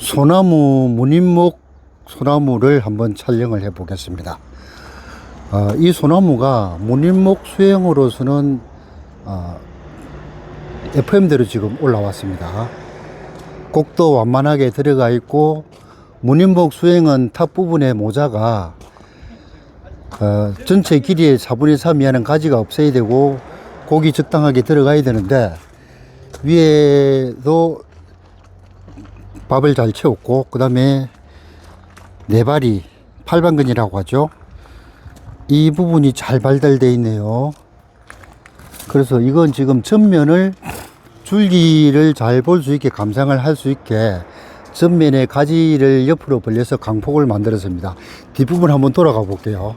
소나무, 무늬목 소나무를 한번 촬영을 해 보겠습니다. 이 소나무가 무늬목 수행으로서는 FM대로 지금 올라왔습니다. 곡도 완만하게 들어가 있고, 무늬목 수행은 탑 부분에 모자가 전체 길이의 4분의 3 이하는 가지가 없어야 되고 곡이 적당하게 들어가야 되는데, 위에도 밥을 잘 채웠고, 그 다음에 네발이 팔방근이라고 하죠. 이 부분이 잘 발달되어 있네요. 그래서 이건 지금 전면을 줄기를 잘 볼 수 있게, 감상을 할 수 있게 전면에 가지를 옆으로 벌려서 강폭을 만들었습니다. 뒷부분 한번 돌아가 볼게요.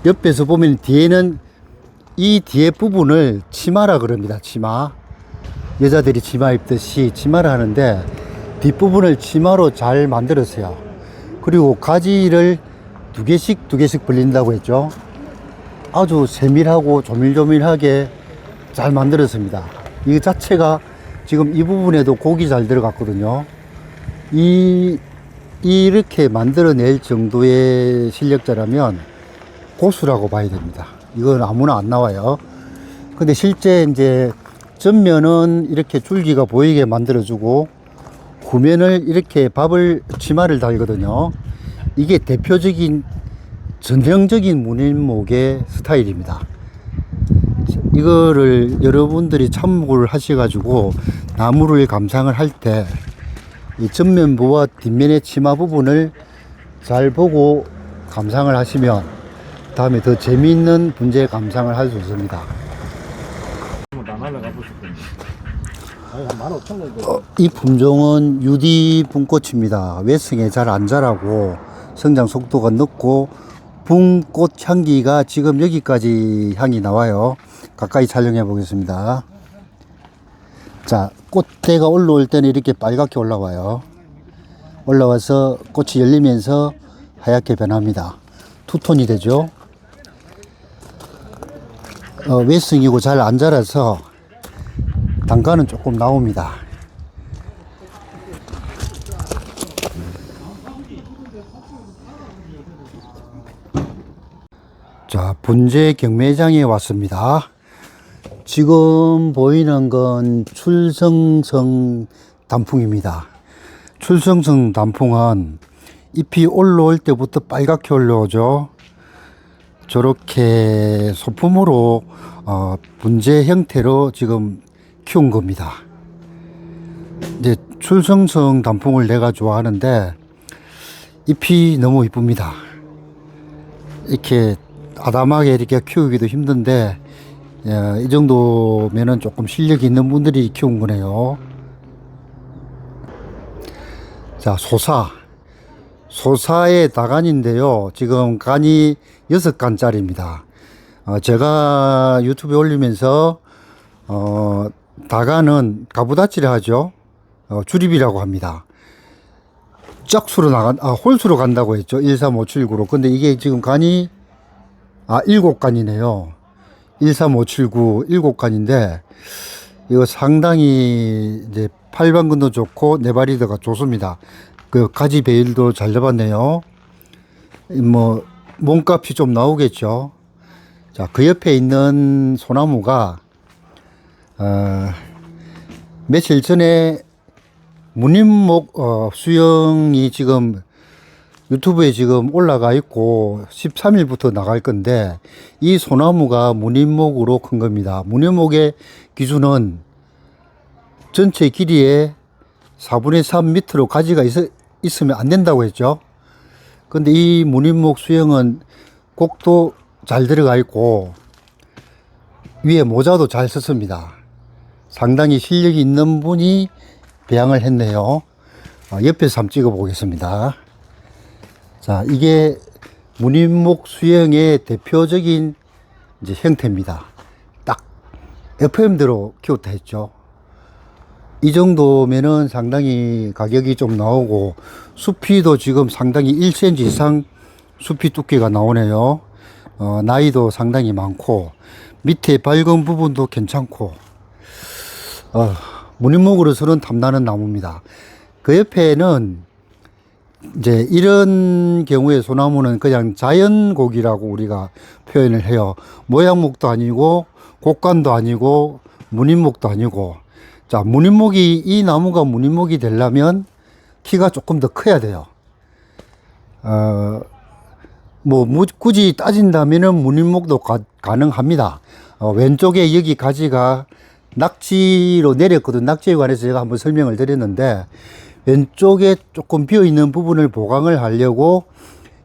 옆에서 보면 뒤에는 이 뒤에 부분을 치마라 그럽니다. 치마. 여자들이 치마 입듯이 치마를 하는데, 뒷부분을 치마로 잘 만들었어요. 그리고 가지를 두 개씩 벌린다고 했죠. 아주 세밀하고 조밀조밀하게 잘 만들었습니다. 이 자체가 지금 이 부분에도 곡이 잘 들어갔거든요. 이렇게 만들어낼 정도의 실력자라면 고수라고 봐야 됩니다. 이건 아무나 안 나와요. 근데 실제 이제 전면은 이렇게 줄기가 보이게 만들어주고, 후면을 이렇게 치마를 달거든요. 이게 대표적인 전형적인 무늬목의 스타일입니다. 이거를 여러분들이 참고를 하셔가지고 나무를 감상을 할 때 이 전면부와 뒷면의 치마 부분을 잘 보고 감상을 하시면 다음에 더 재미있는 분재 감상을 할 수 있습니다. 이 품종은 유디 붕꽃입니다. 외성에 잘 안 자라고 성장 속도가 늦고, 붕꽃 향기가 지금 여기까지 향이 나와요. 가까이 촬영해 보겠습니다. 자, 꽃대가 올라올 때는 이렇게 빨갛게 올라와요. 올라와서 꽃이 열리면서 하얗게 변합니다. 투톤이 되죠. 외성이고 잘 안 자라서 단가는 조금 나옵니다. 자, 분재 경매장에 왔습니다. 지금 보이는 건 출성성 단풍입니다. 출성성 단풍은 잎이 올라올 때부터 빨갛게 올라오죠. 저렇게 소품으로 분재 형태로 지금 키운 겁니다. 이제 출성성 단풍을 내가 좋아하는데, 잎이 너무 이쁩니다. 이렇게 아담하게 이렇게 키우기도 힘든데, 이 정도면은 조금 실력이 있는 분들이 키운 거네요. 자, 소사의 다간인데요. 지금 간이 6간짜리입니다. 제가 유튜브에 올리면서 다간은 가부다치라 하죠. 주립이라고 합니다. 짝수로 홀수로 간다고 했죠. 13579로. 근데 이게 지금 간이 7간이네요. 13579 7간인데, 이거 상당히 이제 팔방근도 좋고 네바리드가 좋습니다. 그 가지 배일도 잘 잡았네요. 뭐 몸값이 좀 나오겠죠. 자, 그 옆에 있는 소나무가 며칠 전에 무늬목 수영이 지금 유튜브에 지금 올라가 있고 13일부터 나갈 건데, 이 소나무가 무늬목으로 큰 겁니다. 무늬목의 기준은 전체 길이의 4분의 3 밑으로 가지가 있으면 안 된다고 했죠. 근데 이 무늬목 수영은 곡도 잘 들어가 있고 위에 모자도 잘 썼습니다. 상당히 실력이 있는 분이 배양을 했네요. 옆에서 한번 찍어 보겠습니다. 자, 이게 무늬목 수영의 대표적인 이제 형태입니다. 딱 FM대로 키웠다 했죠. 이 정도면은 상당히 가격이 좀 나오고, 수피도 지금 상당히 1cm 이상 수피 두께가 나오네요. 나이도 상당히 많고, 밑에 밝은 부분도 괜찮고, 무늬목으로서는 탐나는 나무입니다. 그 옆에는 이제 이런 경우에 소나무는 그냥 자연곡이라고 우리가 표현을 해요. 모양목도 아니고 곡간도 아니고 무늬목도 아니고. 자, 무늬목이, 이 나무가 무늬목이 되려면 키가 조금 더 커야 돼요. 굳이 따진다면은 무늬목도 가능합니다. 왼쪽에 여기 가지가 낙지로 내렸거든. 낙지에 관해서 제가 한번 설명을 드렸는데, 왼쪽에 조금 비어 있는 부분을 보강을 하려고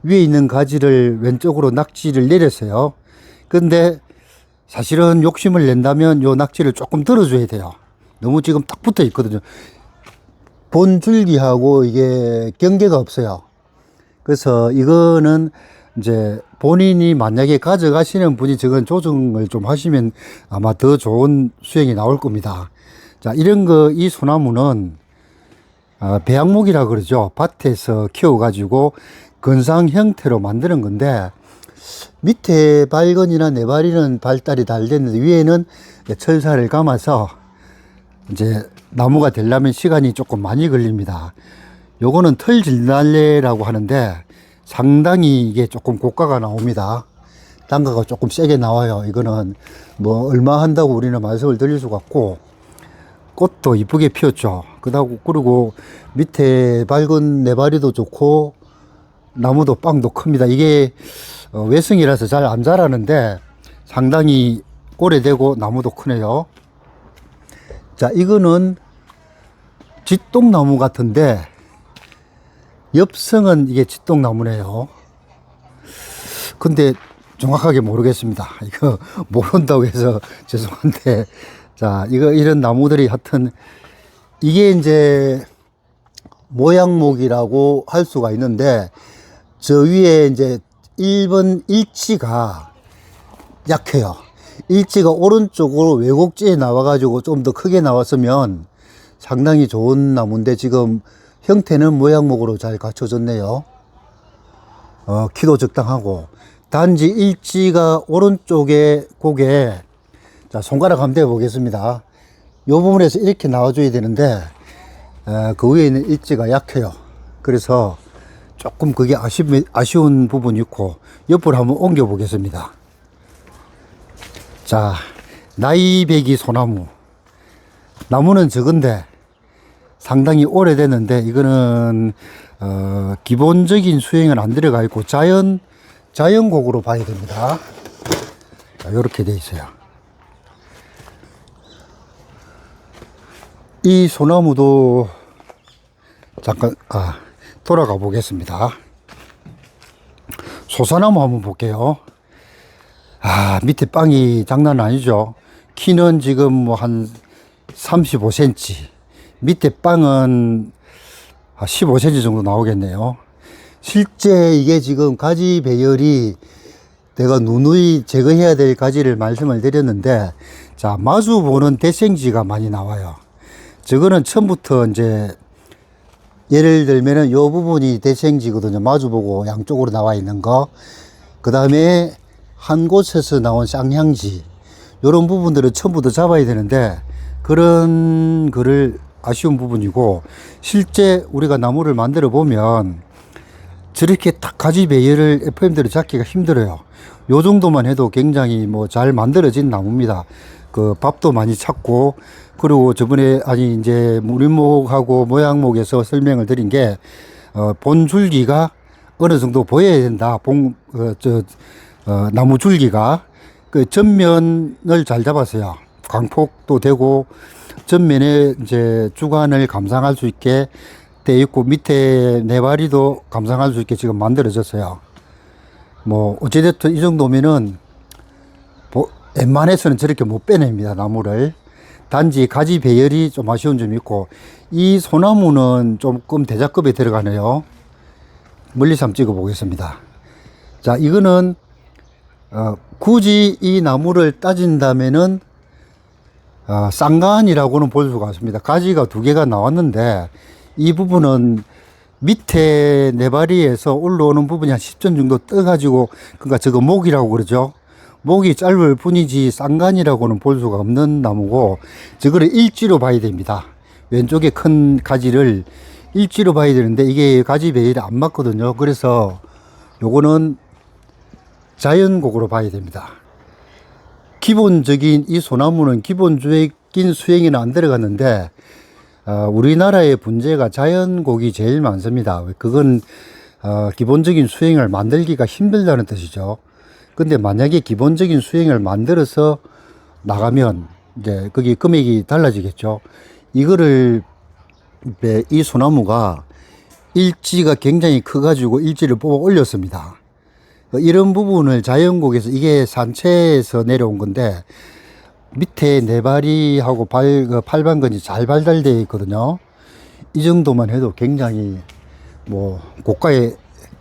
위에 있는 가지를 왼쪽으로 낙지를 내렸어요. 근데 사실은 욕심을 낸다면 요 낙지를 조금 들어줘야 돼요. 너무 지금 딱 붙어 있거든요. 본 줄기하고 이게 경계가 없어요. 그래서 이거는 이제 본인이 만약에 가져가시는 분이 저건 조정을 좀 하시면 아마 더 좋은 수행이 나올 겁니다. 자, 이런 거, 이 소나무는 배양목이라 그러죠. 밭에서 키워가지고 건상 형태로 만드는 건데, 밑에 발건이나 네바리는 발달이 잘 됐는데, 위에는 철사를 감아서 이제 나무가 되려면 시간이 조금 많이 걸립니다. 요거는 털질날래라고 하는데, 상당히 이게 조금 고가가 나옵니다. 단가가 조금 세게 나와요. 이거는 뭐 얼마 한다고 우리는 말씀을 드릴 수가 없고, 꽃도 이쁘게 피었죠. 그리고 밑에 밝은 네바리도 좋고, 나무도 빵도 큽니다. 이게 외성이라서 잘 안 자라는데 상당히 오래되고 나무도 크네요. 자, 이거는 쥐똥나무 같은데, 엽성은 이게 쥐똥나무네요. 근데 정확하게 모르겠습니다. 이거 모른다고 해서 죄송한데, 자, 이런 나무들이 하여튼, 이게 이제 모양목이라고 할 수가 있는데, 저 위에 이제 1번 일치가 약해요. 일치가 오른쪽으로 왜곡지에 나와가지고 좀 더 크게 나왔으면 상당히 좋은 나무인데, 지금 형태는 모양목으로 잘 갖춰졌네요. 키도 적당하고. 단지 일지가 오른쪽에 고개, 자, 손가락 한번 대어 보겠습니다. 이 부분에서 이렇게 나와줘야 되는데, 그 위에 있는 일지가 약해요. 그래서 조금 그게 아쉬운 부분이 있고, 옆으로 한번 옮겨 보겠습니다. 자, 나이배기 소나무. 나무는 적은데 상당히 오래됐는데, 이거는 기본적인 수행은 안 들어가 있고 자연곡으로 봐야 됩니다. 자, 이렇게 돼 있어요. 이 소나무도 잠깐 돌아가 보겠습니다. 소사나무 한번 볼게요. 밑에 빵이 장난 아니죠. 키는 지금 뭐 한 35cm, 밑에 빵은 15cm 정도 나오겠네요. 실제 이게 지금 가지 배열이 내가 누누이 제거해야 될 가지를 말씀을 드렸는데, 자, 마주 보는 대생지가 많이 나와요. 저거는 처음부터 이제 예를 들면은 요 부분이 대생지거든요. 마주 보고 양쪽으로 나와 있는 거. 그 다음에 한 곳에서 나온 쌍향지, 요런 부분들은 처음부터 잡아야 되는데, 그런 거를 아쉬운 부분이고, 실제 우리가 나무를 만들어 보면 저렇게 딱 가지 배열을 FM대로 잡기가 힘들어요. 요 정도만 해도 굉장히 뭐 잘 만들어진 나무입니다. 그 밥도 많이 찾고, 그리고 저번에 이제 무늬목하고 모양목에서 설명을 드린 게, 본 줄기가 어느 정도 보여야 된다. 나무 줄기가 그 전면을 잘 잡았어요. 광폭도 되고, 전면에 이제 주간을 감상할 수 있게 돼 있고, 밑에 네바리도 감상할 수 있게 지금 만들어졌어요. 뭐 어찌됐든 이 정도면은 웬만해서는 저렇게 못 빼냅니다, 나무를. 단지 가지 배열이 좀 아쉬운 점이 있고, 이 소나무는 조금 대작급에 들어가네요. 멀리서 한번 찍어 보겠습니다. 자, 이거는 굳이 이 나무를 따진다면은 쌍간이라고는 볼 수가 없습니다. 가지가 2개가 나왔는데, 이 부분은 밑에 네바리에서 올라오는 부분이 한 10전 정도 떠가지고, 그러니까 저거 목이라고 그러죠. 목이 짧을 뿐이지 쌍간이라고는 볼 수가 없는 나무고, 저거를 일지로 봐야 됩니다. 왼쪽에 큰 가지를 일지로 봐야 되는데 이게 가지 배열이 안 맞거든요. 그래서 요거는 자연곡으로 봐야 됩니다. 기본적인 이 소나무는 기본적인 수행에는 안 들어갔는데 우리나라의 분재가 자연곡이 제일 많습니다. 그건 기본적인 수행을 만들기가 힘들다는 뜻이죠. 근데 만약에 기본적인 수행을 만들어서 나가면 이제 거기 금액이 달라지겠죠. 이거를 이 소나무가 일지가 굉장히 커가지고 일지를 뽑아 올렸습니다. 이런 부분을 자연곡에서 이게 산채에서 내려온 건데 밑에 네발이하고 팔방근이 잘 발달되어 있거든요. 이 정도만 해도 굉장히 뭐 고가의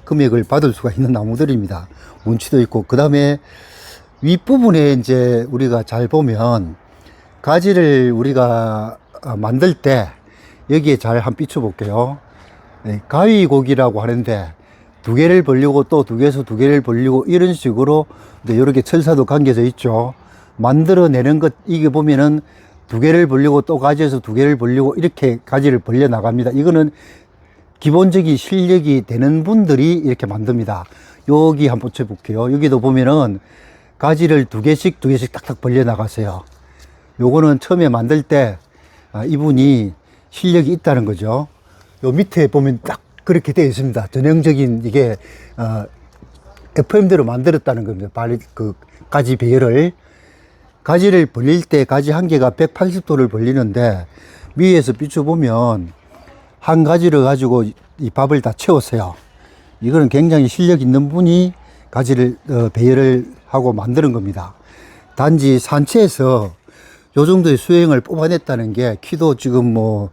금액을 받을 수가 있는 나무들입니다. 운치도 있고 그 다음에 윗부분에 이제 우리가 잘 보면 가지를 우리가 만들 때 여기에 잘 한번 비춰 볼게요. 가위곡이라고 하는데 두 개를 벌리고 또 두 개에서 두 개를 벌리고 이런 식으로 이렇게 철사도 감겨져 있죠. 만들어내는 것 이게 보면은 두 개를 벌리고 또 가지에서 두 개를 벌리고 이렇게 가지를 벌려 나갑니다. 이거는 기본적인 실력이 되는 분들이 이렇게 만듭니다. 여기 한번 붙여 볼게요. 여기도 보면은 가지를 두 개씩 딱딱 벌려 나갔어요. 요거는 처음에 만들 때 이분이 실력이 있다는 거죠. 요 밑에 보면 딱 그렇게 되어 있습니다. 전형적인 이게 FM대로 만들었다는 겁니다. 그 가지 배열을 가지를 벌릴 때 가지 한 개가 180도를 벌리는데 위에서 비춰보면 한 가지를 가지고 이 밥을 다 채웠어요. 이거는 굉장히 실력 있는 분이 가지를 배열을 하고 만드는 겁니다. 단지 산채에서 요 정도의 수행을 뽑아냈다는 게 키도 지금 뭐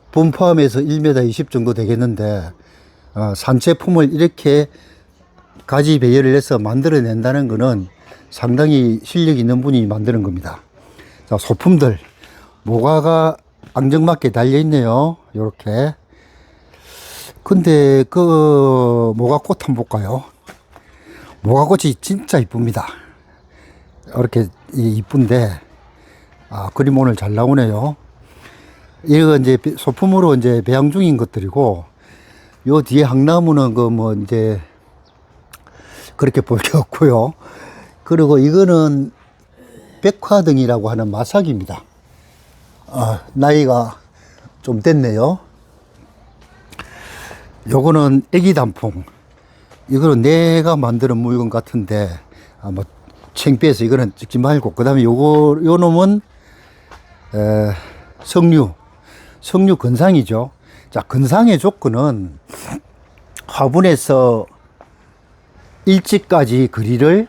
봄 포함해서 1m 20 정도 되겠는데 산채 품을 이렇게 가지 배열을 해서 만들어낸다는 것은 상당히 실력 있는 분이 만드는 겁니다. 자, 소품들 모가가 앙증맞게 달려 있네요. 요렇게. 근데 그 모가꽃 한번 볼까요? 모가꽃이 진짜 이쁩니다. 이렇게 이쁜데 그림 오늘 잘 나오네요. 이거 이제 소품으로 이제 배양 중인 것들이고 요 뒤에 항나무는 그 뭐 이제 그렇게 볼 게 없고요. 그리고 이거는 백화등이라고 하는 마삭입니다. 나이가 좀 됐네요. 요거는 애기 단풍. 이거는 내가 만드는 물건 같은데 뭐 창피해서 이거는 찍지 말고 그 다음에 요 놈은 석류 근상이죠. 자, 근상의 조건은 화분에서 일지까지 거리를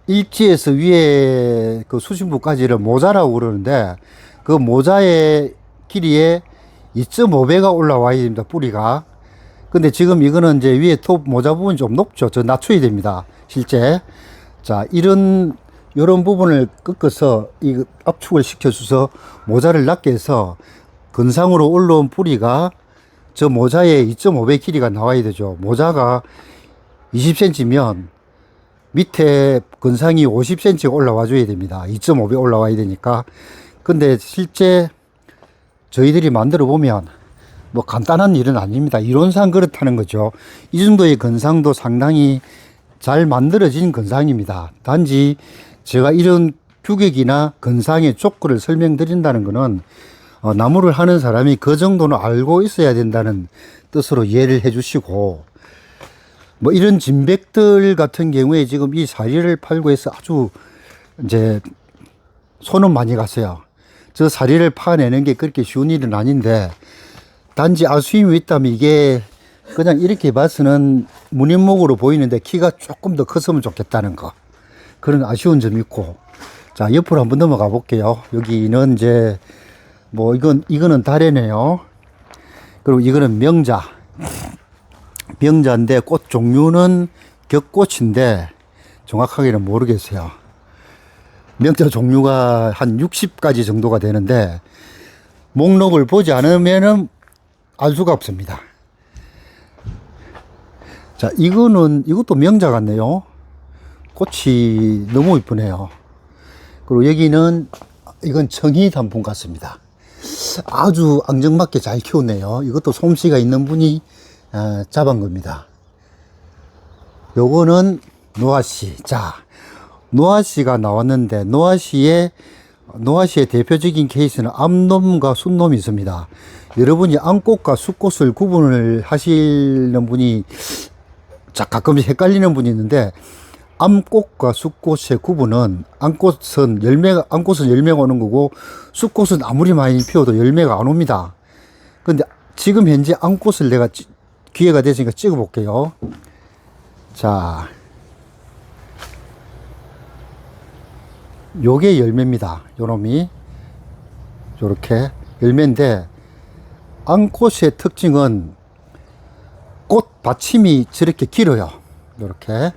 일지에서 위에 그 수심부까지를 모자라고 그러는데 그 모자의 길이에 2.5배가 올라와야 됩니다. 뿌리가. 근데 지금 이거는 이제 위에 톱 모자 부분이 좀 높죠. 저 낮춰야 됩니다. 실제. 자, 요런 부분을 꺾어서 이 압축을 시켜줘서 모자를 낮게 해서 근상으로 올라온 뿌리가 저 모자에 2.5배 길이가 나와야 되죠. 모자가 20cm면 밑에 근상이 50cm가 올라와 줘야 됩니다. 2.5배 올라와야 되니까. 근데 실제 저희들이 만들어 보면 뭐 간단한 일은 아닙니다. 이론상 그렇다는 거죠. 이 정도의 근상도 상당히 잘 만들어진 근상입니다. 단지 제가 이런 규격이나 근상의 족구를 설명드린다는 것은 나무를 하는 사람이 그 정도는 알고 있어야 된다는 뜻으로 이해를 해 주시고 뭐 이런 진백들 같은 경우에 지금 이 사리를 팔고 해서 아주 이제 손은 많이 갔어요. 저 사리를 파내는 게 그렇게 쉬운 일은 아닌데 단지 아쉬움이 있다면 이게 그냥 이렇게 봐서는 무늬목으로 보이는데 키가 조금 더 컸으면 좋겠다는 거. 그런 아쉬운 점이 있고. 자, 옆으로 한번 넘어가 볼게요. 여기는 이제 뭐 이거는 다래네요. 그리고 이거는 명자. 명자인데 꽃 종류는 격꽃인데 정확하게는 모르겠어요. 명자 종류가 한 60가지 정도가 되는데 목록을 보지 않으면은 알 수가 없습니다. 자, 이것도 명자 같네요. 꽃이 너무 이쁘네요. 그리고 여기는 이건 청이 단풍 같습니다. 아주 앙증맞게 잘 키우네요. 이것도 솜씨가 있는 분이 잡은 겁니다. 요거는 노아씨. 자, 노아씨가 나왔는데 노아씨의 대표적인 케이스는 암놈과 순놈이 있습니다. 여러분이 암꽃과 숫꽃을 구분을 하시는 분이 가끔씩 헷갈리는 분이 있는데, 암꽃과 숫꽃의 구분은 암꽃은 열매가 오는 거고 숫꽃은 아무리 많이 피워도 열매가 안 옵니다. 근데 지금 현재 암꽃을 내가 기회가 됐으니까 찍어 볼게요. 자, 요게 열매입니다. 요놈이 요렇게 열매인데, 암꽃의 특징은 꽃 받침이 저렇게 길어요. 요렇게.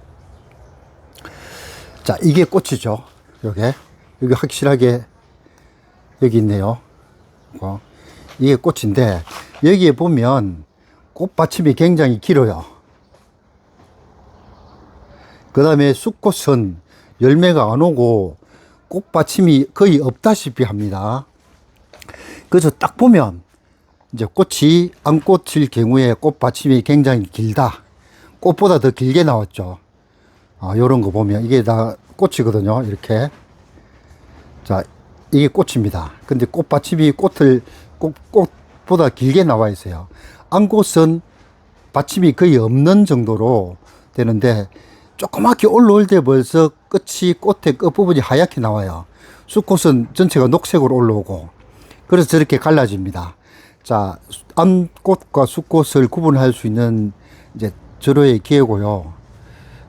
자, 이게 꽃이죠. 여기 확실하게 여기 있네요. 이게 꽃인데, 여기에 보면 꽃 받침이 굉장히 길어요. 그 다음에 숫꽃은 열매가 안 오고 꽃 받침이 거의 없다시피 합니다. 그래서 딱 보면 이제 꽃이 암꽃일 경우에 꽃 받침이 굉장히 길다. 꽃보다 더 길게 나왔죠. 요런 거 보면 이게 다 꽃이거든요. 이렇게. 자, 이게 꽃입니다. 근데 꽃 받침이 꽃보다 길게 나와 있어요. 암꽃은 받침이 거의 없는 정도로 되는데, 조그맣게 올라올 때 벌써 꽃의 끝부분이 하얗게 나와요. 숫꽃은 전체가 녹색으로 올라오고, 그래서 저렇게 갈라집니다. 자, 암꽃과 숫꽃을 구분할 수 있는 이제 절호의 기회고요.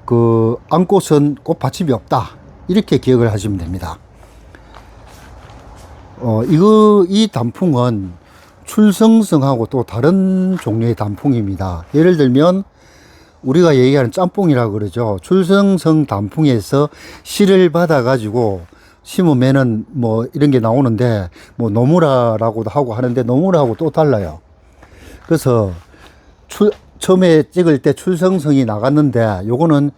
그 암꽃은 꽃 받침이 없다, 이렇게 기억을 하시면 됩니다. 이 단풍은 출성성하고 또 다른 종류의 단풍입니다. 예를 들면 우리가 얘기하는 짬뽕이라고 그러죠. 출성성 단풍에서 씨를 받아 가지고 심으면은 뭐 이런 게 나오는데, 뭐 노무라라고도 하고 하는데 노무라하고 또 달라요. 그래서 처음에 찍을 때 출성성이 나갔는데, 요거는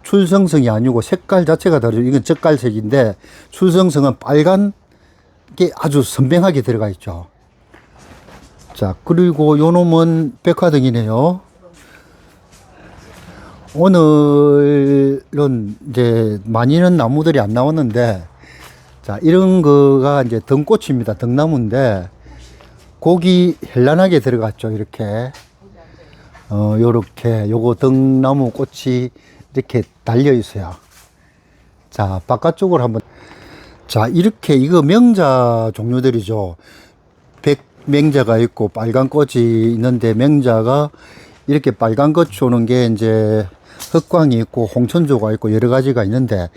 출성성이 아니고 색깔 자체가 다르죠. 이건 젓갈색인데 출성성은 빨간 게 아주 선명하게 들어가 있죠. 자, 그리고 요 놈은 백화등이네요. 오늘은 이제 많이는 나무들이 안 나왔는데, 자, 이런 거가 이제 등꽃입니다. 등나무인데 곡이 현란하게 들어갔죠. 이렇게. 요렇게 요거 등나무 꽃이 이렇게 달려 있어요. 자, 바깥쪽으로 한번. 자, 이렇게 이거 명자 종류들이죠. 백명자가 있고 빨간 꽃이 있는데, 명자가 이렇게 빨간 꽃이 오는 게 이제 흑광이 있고 홍천조가 있고 여러 가지가 있는데,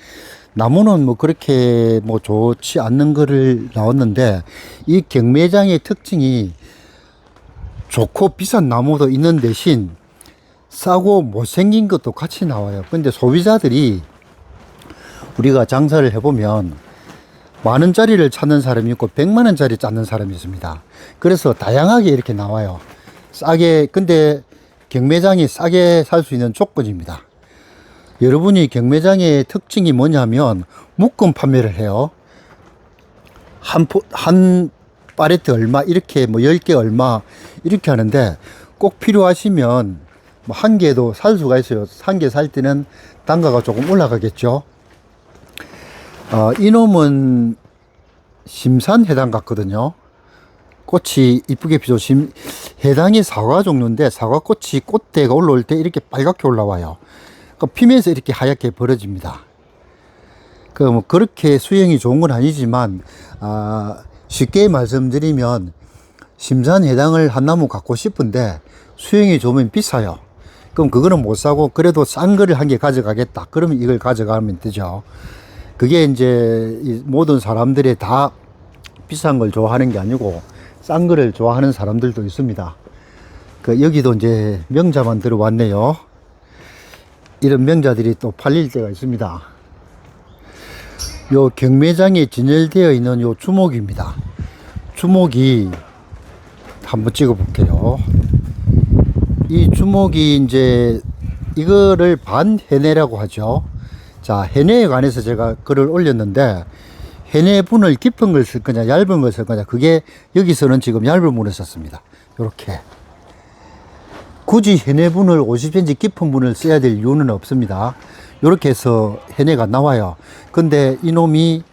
나무는 뭐 그렇게 뭐 좋지 않는 거를 나왔는데, 이 경매장의 특징이 좋고 비싼 나무도 있는 대신 싸고 못생긴 것도 같이 나와요. 근데 소비자들이, 우리가 장사를 해보면 만원짜리를 찾는 사람이 있고 100만원짜리 찾는 사람이 있습니다. 그래서 다양하게 이렇게 나와요. 싸게. 근데 경매장이 싸게 살 수 있는 조건입니다. 여러분이 경매장의 특징이 뭐냐면 묶음 판매를 해요. 한 팔레트 얼마, 이렇게 뭐 10개 얼마, 이렇게 하는데, 꼭 필요하시면 뭐 한 개도 살 수가 있어요. 한 개 살 때는 단가가 조금 올라가겠죠. 이놈은 심산 해당 같거든요. 꽃이 이쁘게 피죠. 해당이 사과 종류인데, 사과꽃이 꽃대가 올라올 때 이렇게 빨갛게 올라와요. 피면서 이렇게 하얗게 벌어집니다. 뭐 그렇게 수영이 좋은 건 아니지만, 쉽게 말씀드리면 심산 해당을 한 나무 갖고 싶은데 수영이 좋으면 비싸요. 그럼 그거는 못 사고, 그래도 싼 거를 한 개 가져가겠다, 그러면 이걸 가져가면 되죠. 그게 이제 모든 사람들이 다 비싼 걸 좋아하는 게 아니고 싼 거를 좋아하는 사람들도 있습니다. 여기도 이제 명자만 들어왔네요. 이런 명자들이 또 팔릴 때가 있습니다. 요 경매장에 진열되어 있는 요 주목입니다. 주목이 한번 찍어 볼게요. 이 주목이 이제 이거를 반해내라고 하죠. 자, 해내에 관해서 제가 글을 올렸는데, 해내분을 깊은 걸 쓸 거냐, 얇은 걸 쓸 거냐. 그게 여기서는 지금 얇은 분을 썼습니다. 요렇게. 굳이 해내분을 50cm 깊은 분을 써야 될 이유는 없습니다. 요렇게 해서 해내가 나와요. 근데 이놈이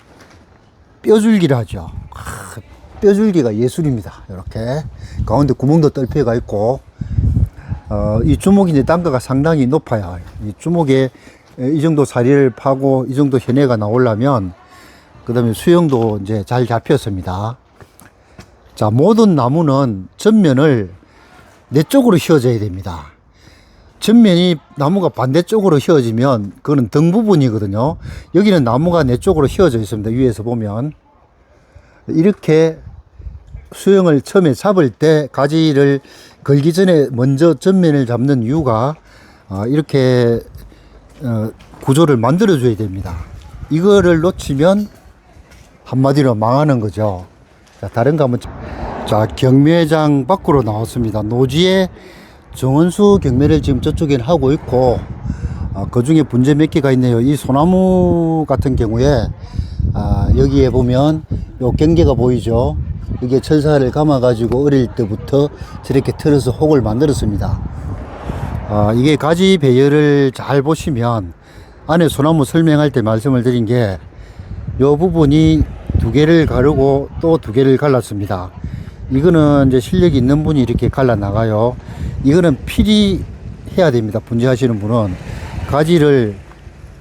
뼈줄기를 하죠. 뼈줄기가 예술입니다. 이렇게 가운데 구멍도 뚫혀가 있고, 이 주먹이 이제 단가가 상당히 높아요. 이 주먹에 이 정도 사리를 파고 이 정도 해내가 나오려면, 그 다음에 수영도 이제 잘 잡혔습니다. 자, 모든 나무는 전면을 내 쪽으로 휘어져야 됩니다. 전면이 나무가 반대쪽으로 휘어지면 그거는 등 부분이거든요. 여기는 나무가 내 쪽으로 휘어져 있습니다. 위에서 보면. 이렇게 수영을 처음에 잡을 때 가지를 걸기 전에 먼저 전면을 잡는 이유가 이렇게 구조를 만들어 줘야 됩니다. 이거를 놓치면 한마디로 망하는 거죠. 자, 다른 거 한번. 자, 경매장 밖으로 나왔습니다. 노지에 정원수 경매를 지금 저쪽에 하고 있고, 그 중에 분재 몇 개가 있네요. 이 소나무 같은 경우에 여기에 보면 요 경계가 보이죠. 이게 철사를 감아 가지고 어릴 때부터 저렇게 틀어서 혹을 만들었습니다. 이게 가지 배열을 잘 보시면 안에 소나무 설명할 때 말씀을 드린 게 요 부분이 두 개를 가르고 또 두 개를 갈랐습니다. 이거는 이제 실력이 있는 분이 이렇게 갈라 나가요. 이거는 필히 해야 됩니다. 분재하시는 분은 가지를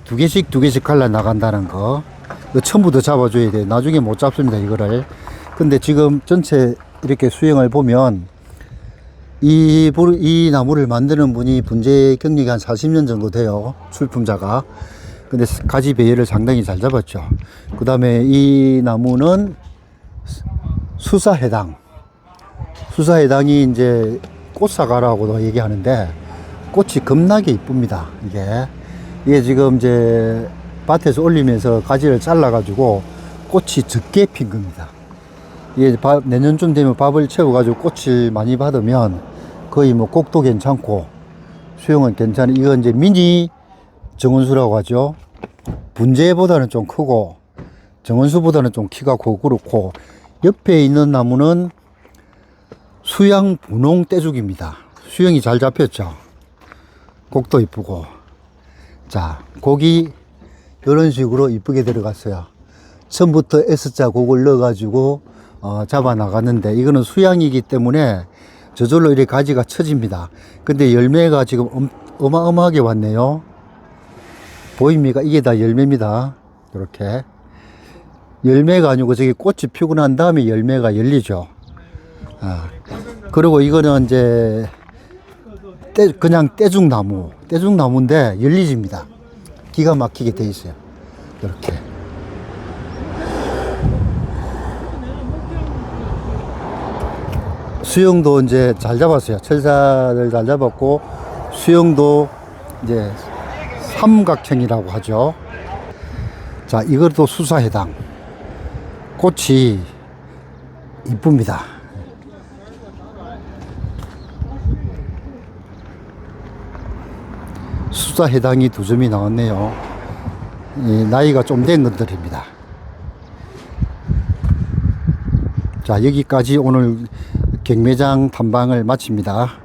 두 개씩 갈라 나간다는 거. 이거 처음부터 잡아줘야 돼요. 나중에 못 잡습니다, 이거를. 근데 지금 전체 이렇게 수영을 보면 이 나무를 만드는 분이 분재 경력이 한 40년 정도 돼요. 출품자가. 근데 가지 배열을 상당히 잘 잡았죠. 그 다음에 이 나무는 수사해당. 수사해당이 이제 꽃사과라고도 얘기하는데 꽃이 겁나게 이쁩니다. 이게 지금 이제 밭에서 올리면서 가지를 잘라가지고 꽃이 적게 핀 겁니다. 이게 내년쯤 되면 밥을 채워가지고 꽃을 많이 받으면 거의 뭐 kok도 괜찮고 수영은 괜찮은, 이건 이제 미니 정원수라고 하죠. 분재보다는 좀 크고 정원수보다는 좀 키가 크고 그렇고, 옆에 있는 나무는 수양 분홍 떼죽입니다. 수영이 잘 잡혔죠. 곡도 이쁘고. 자, 곡이 이런 식으로 이쁘게 들어갔어요. 처음부터 S자 곡을 넣어가지고 잡아 나갔는데, 이거는 수양이기 때문에 저절로 이렇게 가지가 처집니다. 근데 열매가 지금 어마어마하게 왔네요. 보입니까? 이게 다 열매입니다. 이렇게 열매가 아니고 저기 꽃이 피고 난 다음에 열매가 열리죠. 그리고 이거는 이제 그냥 떼죽나무인데 열리집니다. 기가 막히게 돼 있어요. 이렇게. 수영도 이제 잘 잡았어요. 철사를 잘 잡았고, 수영도 이제 삼각형이라고 하죠. 자, 이것도 수사해당. 꽃이 이쁩니다. 수사해당이 2점이 나왔네요. 나이가 좀 된 것들입니다. 자, 여기까지 오늘 경매장 탐방을 마칩니다.